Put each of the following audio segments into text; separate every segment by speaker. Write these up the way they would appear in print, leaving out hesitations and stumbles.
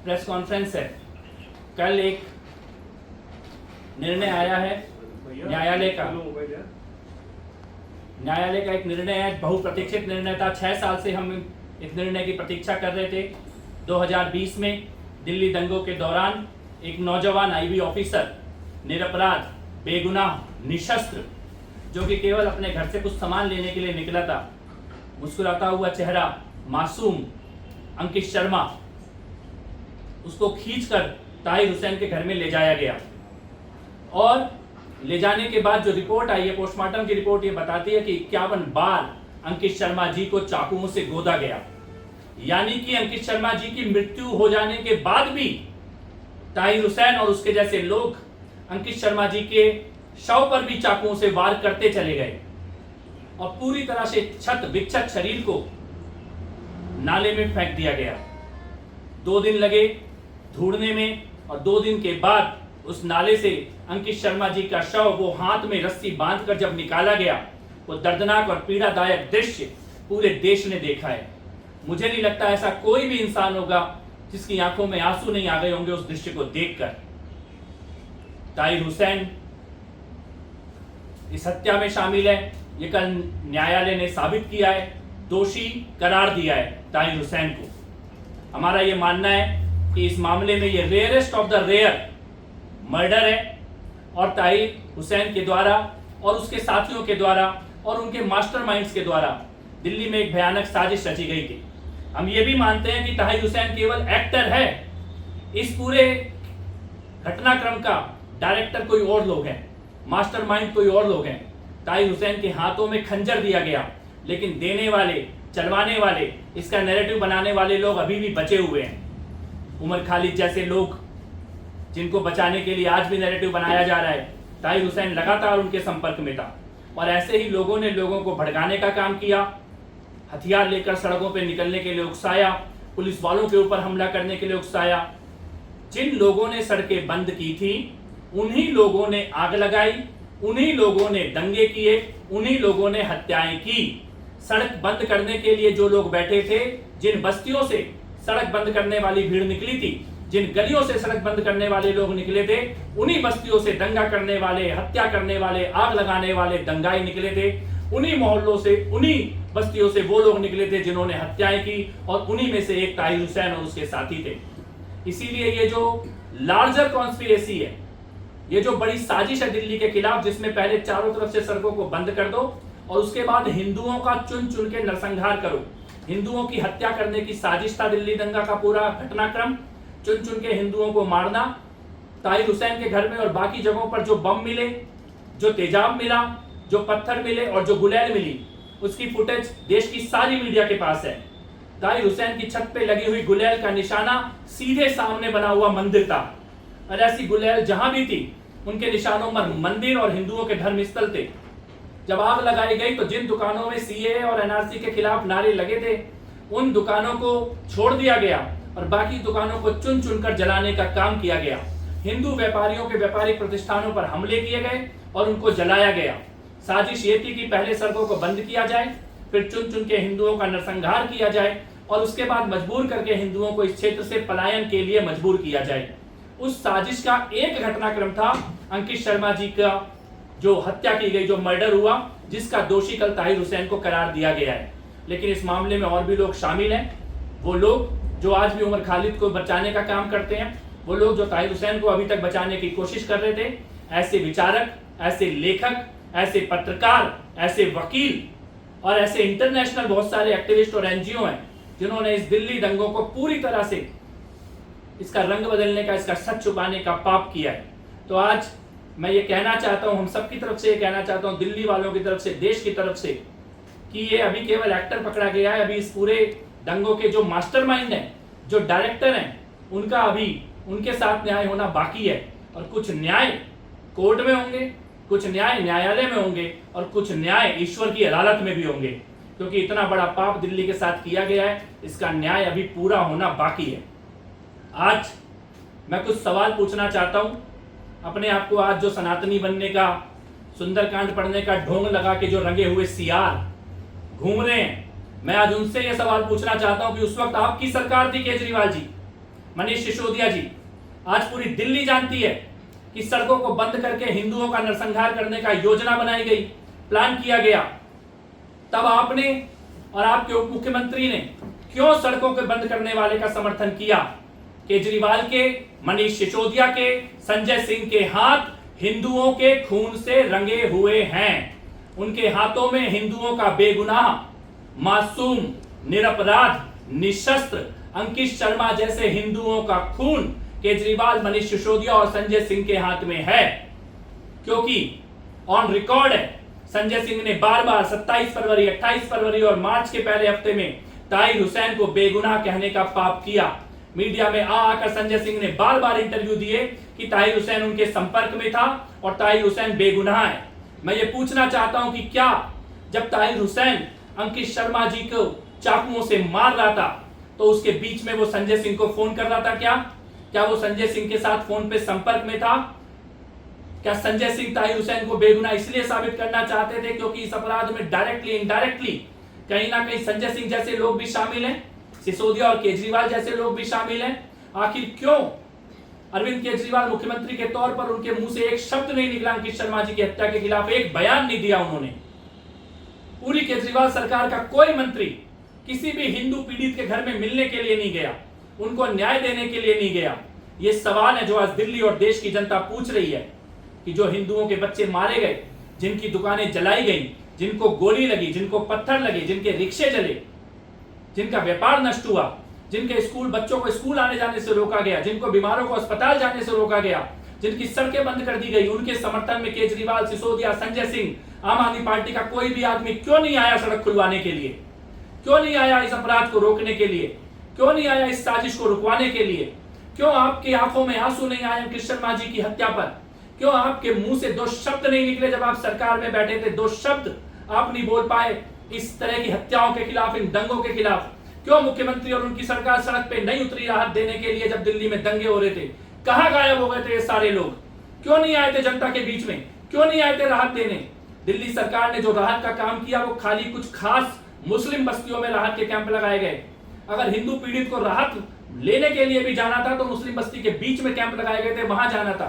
Speaker 1: Press conference है। कल एक निर्णय आया है न्यायालय का एक निर्णय है, बहुप्रतीक्षित निर्णय था। 6 साल से हम इस निर्णय की प्रतीक्षा कर रहे थे। 2020 में दिल्ली दंगों के दौरान एक नौजवान आईबी ऑफिसर, निरपराध, बेगुनाह, निशस्त्र, जो कि केवल अपने घर से कुछ सामान लेने के लिए निकला था, मुस्कुराता हुआ चेहरा, मासूम अंकित शर्मा, उसको खींचकर ताहिर हुसैन के घर में ले जाया गया। और ले जाने के बाद जो रिपोर्ट आई है, पोस्टमार्टम की रिपोर्ट, ये बताती है कि 51 बार अंकित शर्मा जी को चाकुओं से गोदा गया। यानी कि अंकित शर्मा जी की मृत्यु हो जाने के बाद भी ताहिर हुसैन और उसके जैसे लोग अंकित शर्मा जी के शव पर भी चाकुओं से वार करते चले गए और पूरी तरह से छत विक्षत शरीर को नाले में फेंक दिया गया। 2 दिन लगे ढूंढने में और 2 दिन के बाद उस नाले से अंकित शर्मा जी का शव, वो हाथ में रस्सी बांधकर जब निकाला गया, वो दर्दनाक और पीड़ादायक दृश्य पूरे देश ने देखा है। मुझे नहीं लगता ऐसा कोई भी इंसान होगा जिसकी आंखों में आंसू नहीं आ गए होंगे उस दृश्य को देखकर। ताहिर हुसैन इस हत्या में शामिल है, ये कल न्यायालय ने साबित किया है, दोषी करार दिया है ताहिर हुसैन को। हमारा ये मानना है कि इस मामले में ये rarest of the rare murder है और ताहिर हुसैन के द्वारा और उसके साथियों के द्वारा और उनके मास्टरमाइंड्स के द्वारा दिल्ली में एक भयानक साजिश रची गई थी। हम ये भी मानते हैं कि ताहिर हुसैन केवल एक्टर है, इस पूरे घटनाक्रम का डायरेक्टर कोई और लोग हैं, मास्टरमाइंड कोई और लोग हैं। ताहिर हुसैन के हाथों में खंजर दिया गया, लेकिन देने वाले, चलवाने वाले, इसका नैरेटिव बनाने वाले लोग अभी भी बचे हुए हैं। उमर खालिद जैसे लोग, जिनको बचाने के लिए आज भी नैरेटिव बनाया जा रहा है। ताहिर हुसैन लगातार उनके संपर्क में था और ऐसे ही लोगों ने लोगों को भड़काने का काम किया, हथियार लेकर सड़कों पर निकलने के लिए उकसाया, पुलिस वालों के ऊपर हमला करने के लिए उकसाया। जिन लोगों ने सड़कें बंद की थी, उन्हीं लोगों ने आग लगाई, उन्हीं लोगों ने दंगे किए, उन्हीं लोगों ने हत्याएं की। सड़क बंद करने के लिए जो लोग बैठे थे, जिन बस्तियों से सड़क बंद करने वाली भीड़ निकली थी, जिन गलियों से सड़क बंद करने वाले लोग निकले थे, उन्हीं बस्तियों से दंगा करने वाले, हत्या करने वाले, आग लगाने वाले दंगाई निकले थे। उन्हीं मोहल्लों से, उन्हीं बस्तियों से वो लोग निकले थे जिन्होंने हत्याएं की और उन्हीं में से एक ताहिर हुसैन और उसके साथी थे। इसीलिए ये जो लार्जर कॉन्स्पिरेसी है, ये जो बड़ी साजिश है दिल्ली के खिलाफ, जिसमें पहले चारों तरफ से सड़कों को बंद कर दो और उसके बाद हिंदुओं का चुन चुन के नरसंहार करो, हिंदुओं की हत्या करने की साजिश था दिल्ली दंगा का पूरा घटनाक्रम। चुन चुन के हिंदुओं को मारना, ताहिर हुसैन के घर में और बाकी जगहों पर जो बम मिले, जो तेजाब मिला, जो पत्थर मिले और जो गुलेल मिली, उसकी फुटेज देश की सारी मीडिया के पास है। ताहिर हुसैन की छत पे लगी हुई गुलेल का निशाना सीधे सामने बना हुआ मंदिर था और ऐसी गुलेल जहां भी थी, उनके निशानों पर मंदिर और हिंदुओं के धर्म स्थल थे। जब आग लगाई गई तो जिन दुकानों में सीएए और एनआरसी के खिलाफ नारे लगे थे, उन दुकानों को छोड़ दिया गया और बाकी दुकानों को चुन चुनकर जलाने का काम किया गया। हिंदू व्यापारियों के व्यापारिक प्रतिष्ठानों पर हमले किए गए और उनको जलाया गया। साजिश ये थी कि पहले सड़कों को बंद किया जाए, फिर चुन चुन के हिंदुओं का नरसंहार किया जाए और उसके बाद मजबूर करके हिंदुओं को इस क्षेत्र से पलायन के लिए मजबूर किया जाए। उस साजिश का एक घटनाक्रम था अंकित शर्मा जी का जो हत्या की गई, जो मर्डर हुआ, जिसका दोषी कल ताहिर हुसैन को करार दिया गया है। लेकिन इस मामले में और भी लोग शामिल हैं, वो लोग जो आज भी उमर खालिद को बचाने का काम करते हैं, वो लोग जो ताहिर हुसैन को अभी तक बचाने की कोशिश कर रहे थे। ऐसे विचारक, ऐसे लेखक, ऐसे पत्रकार, ऐसे वकील और ऐसे इंटरनेशनल बहुत सारे एक्टिविस्ट और एनजीओ हैं जिन्होंने इस दिल्ली दंगों को पूरी तरह से इसका रंग बदलने का, इसका सच छुपाने का पाप किया है। तो आज मैं ये कहना चाहता हूं, हम सब की तरफ से ये कहना चाहता हूं, दिल्ली वालों की तरफ से, देश की तरफ से, कि ये अभी केवल एक्टर पकड़ा गया है। अभी इस पूरे दंगों के जो मास्टरमाइंड हैं, जो डायरेक्टर हैं, उनका अभी उनके साथ न्याय होना बाकी है और कुछ न्याय कोर्ट में होंगे, कुछ न्याय न्यायालय में होंगे और कुछ न्याय ईश्वर की अदालत में भी होंगे, क्योंकि इतना बड़ा पाप दिल्ली के साथ किया गया है, इसका न्याय अभी पूरा होना बाकी है। आज मैं कुछ सवाल पूछना चाहता हूं अपने आप को। आज जो सनातनी बनने का, सुंदरकांड पढ़ने का ढोंग लगा के जो रंगे हुए सियार घूम रहे हैं, मैं आज उनसे यह सवाल पूछना चाहता हूं कि उस वक्त आपकी सरकार थी केजरीवाल जी, मनीष सिसोदिया जी, आज पूरी दिल्ली जानती है कि सड़कों को बंद करके हिंदुओं का नरसंहार करने का योजना बनाई गई, प्लान किया गया। तब आपने और आपके उप मुख्यमंत्री ने क्यों सड़कों के बंद करने वाले का समर्थन किया? केजरीवाल के, मनीष सिसोदिया के, संजय सिंह के हाथ हिंदुओं के खून से रंगे हुए हैं। उनके हाथों में हिंदुओं का बेगुनाह, मासूम, निरपराध, निशस्त्र अंकित शर्मा जैसे हिंदुओं का खून केजरीवाल, मनीष सिसोदिया और संजय सिंह के हाथ में है। क्योंकि ऑन रिकॉर्ड है, संजय सिंह ने बार बार 27 फरवरी, 28 फरवरी और मार्च के पहले हफ्ते में ताहिर हुसैन को बेगुनाह कहने का पाप किया। मीडिया में आकर संजय सिंह ने बार बार इंटरव्यू दिए कि ताहिर हुसैन उनके संपर्क में था और ताहिर हुसैन बेगुनाह है। मैं ये पूछना चाहता हूं कि क्या जब ताहिर हुसैन अंकित शर्मा जी को चाकुओं से मार रहा था तो उसके बीच में वो संजय सिंह को फोन कर रहा था? क्या वो संजय सिंह के साथ फोन पे संपर्क में था? क्या संजय सिंह ताहिर हुसैन को बेगुनाह इसलिए साबित करना चाहते थे क्योंकि इस अपराध में डायरेक्टली इनडायरेक्टली कहीं ना कहीं संजय सिंह जैसे लोग भी शामिल हैं, सिसोदिया और केजरीवाल जैसे लोग भी शामिल हैं? आखिर क्यों अरविंद केजरीवाल मुख्यमंत्री के तौर पर उनके मुंह से एक शब्द नहीं निकला अंकित शर्मा जी की हत्या के खिलाफ, एक बयान नहीं दिया उन्होंने? पूरी केजरीवाल सरकार का कोई मंत्री किसी भी हिंदू पीड़ित के घर में मिलने के लिए नहीं गया, उनको न्याय देने के लिए नहीं गया। ये सवाल है जो आज दिल्ली और देश की जनता पूछ रही है कि जो हिंदुओं के बच्चे मारे गए, जिनकी दुकानें जलाई गई, जिनको गोली लगी, जिनको पत्थर लगे, जिनके रिक्शे जले, जिनका व्यापार नष्ट हुआ, जिनके स्कूल बच्चों को स्कूल आने जाने से रोका गया, जिनको बीमारों को अस्पताल जाने से रोका गया, जिनकी सड़कें बंद कर दी गई, उनके समर्थन में केजरीवाल, सिसोदिया, संजय सिंह, आम आदमी पार्टी का कोई भी आदमी क्यों नहीं आया सड़क खुलवाने के लिए? क्यों नहीं आया इस अपराध को रोकने के लिए? क्यों नहीं आया इस साजिश को रुकवाने के लिए? क्यों आपकी आंखों में आंसू नहीं आए अंकित शर्मा जी की हत्या पर? क्यों आपके मुंह से दो शब्द नहीं निकले जब आप सरकार में बैठे थे? दो शब्द आप नहीं बोल पाए इस तरह की हत्याओं के खिलाफ, इन दंगों के खिलाफ? क्यों मुख्यमंत्री और उनकी सरकार सड़क पे नहीं उतरी राहत देने के लिए जब दिल्ली में दंगे हो रहे थे? कहां गायब हो गए थे ये सारे लोग? क्यों नहीं आए थे जनता के बीच में? क्यों नहीं आए थे राहत देने? दिल्ली सरकार ने जो राहत का काम किया वो खाली कुछ खास मुस्लिम बस्तियों में राहत के कैंप लगाए गए। अगर हिंदू पीड़ित को राहत लेने के लिए भी जाना था तो मुस्लिम बस्ती के बीच में कैंप लगाए गए थे, वहां जाना था।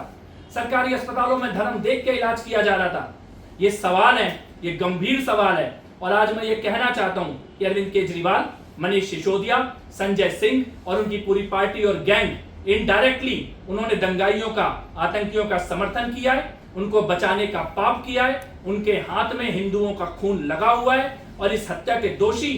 Speaker 1: सरकारी अस्पतालों में धर्म देख के इलाज किया जा रहा था। ये सवाल है, ये गंभीर सवाल है। और आज मैं ये कहना चाहता हूं कि अरविंद केजरीवाल, मनीष सिसोदिया, संजय सिंह और उनकी पूरी पार्टी और गैंग इनडायरेक्टली उन्होंने दंगाइयों का, आतंकियों का समर्थन किया है, उनको बचाने का पाप किया है। उनके हाथ में हिंदुओं का खून लगा हुआ है और इस हत्या के दोषी,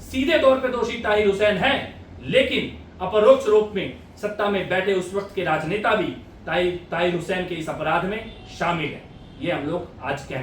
Speaker 1: सीधे तौर पे दोषी ताहिर हुसैन है, लेकिन अपरोक्ष रूप में सत्ता में बैठे उस वक्त के राजनेता भी ताहिर हुसैन के इस अपराध में शामिल है। ये हम लोग आज कहना